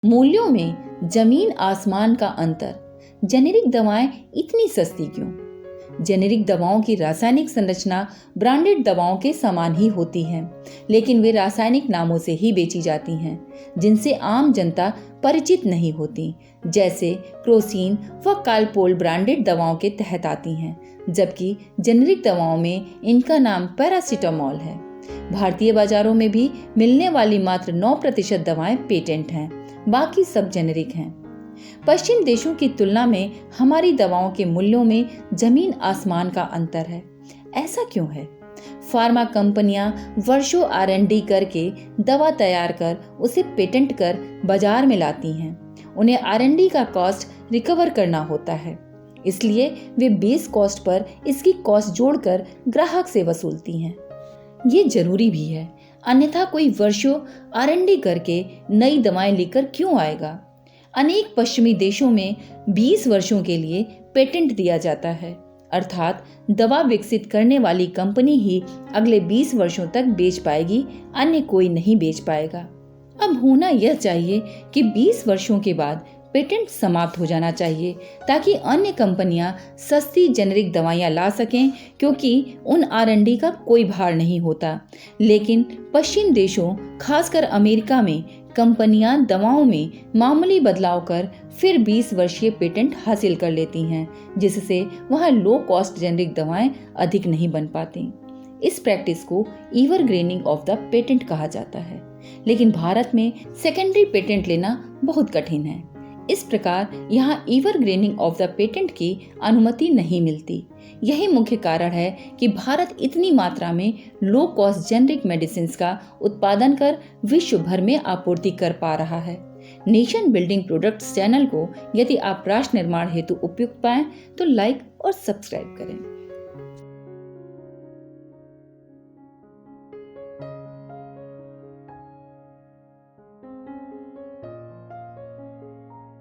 मूल्यों में जमीन आसमान का अंतर। जेनेरिक दवाएं इतनी सस्ती क्यों? जेनेरिक दवाओं की रासायनिक संरचना ब्रांडेड दवाओं के समान ही होती है, लेकिन वे रासायनिक नामों से ही बेची जाती हैं जिनसे आम जनता परिचित नहीं होती, जैसे क्रोसिन व कालपोल ब्रांडेड दवाओं के तहत आती हैं, जबकि जेनेरिक दवाओं में इनका नाम पैरासिटामोल है। भारतीय बाजारों में भी मिलने वाली मात्र 9% दवाएं पेटेंट हैं, बाकी सब जेनेरिक हैं। पश्चिम देशों की तुलना में हमारी दवाओं के मूल्यों में जमीन आसमान का अंतर है। ऐसा क्यों है? फार्मा कंपनियां वर्षों R&D करके दवा तैयार कर उसे पेटेंट कर बाजार में लाती हैं। उन्हें R&D का कॉस्ट रिकवर करना होता है, इसलिए वे बेस कॉस्ट पर इसकी कॉस्ट जोड़कर ग्राहक से वसूलती हैं। ये जरूरी भी है, अन्यथा कोई वर्षों R&D करके नई दवाएं लेकर क्यों आएगा? अनेक पश्चिमी देशों में 20 वर्षों के लिए पेटेंट दिया जाता है, अर्थात दवा विकसित करने वाली कंपनी ही अगले 20 वर्षों तक बेच पाएगी, अन्य कोई नहीं बेच पाएगा। अब होना यह चाहिए कि 20 वर्षों के बाद पेटेंट समाप्त हो जाना चाहिए ताकि अन्य कंपनियां सस्ती जेनेरिक दवाइयां ला सकें, क्योंकि उन R&D का कोई भार नहीं होता। लेकिन पश्चिम देशों, खासकर अमेरिका में कंपनियां दवाओं में मामूली बदलाव कर फिर 20 वर्षीय पेटेंट हासिल कर लेती हैं, जिससे वहां लो कॉस्ट जेनेरिक दवाएं अधिक नहीं बन पाती। इस प्रैक्टिस को एवरग्रेनिंग ऑफ द पेटेंट कहा जाता है, लेकिन भारत में सेकेंडरी पेटेंट लेना बहुत कठिन है। इस प्रकार यहाँ एवरग्रेनिंग ऑफ द पेटेंट की अनुमति नहीं मिलती। यही मुख्य कारण है कि भारत इतनी मात्रा में लो कॉस्ट जेनेरिक मेडिसिन का उत्पादन कर विश्व भर में आपूर्ति कर पा रहा है। नेशन बिल्डिंग प्रोडक्ट्स चैनल को यदि आप राष्ट्र निर्माण हेतु उपयुक्त पाएं तो लाइक और सब्सक्राइब करें।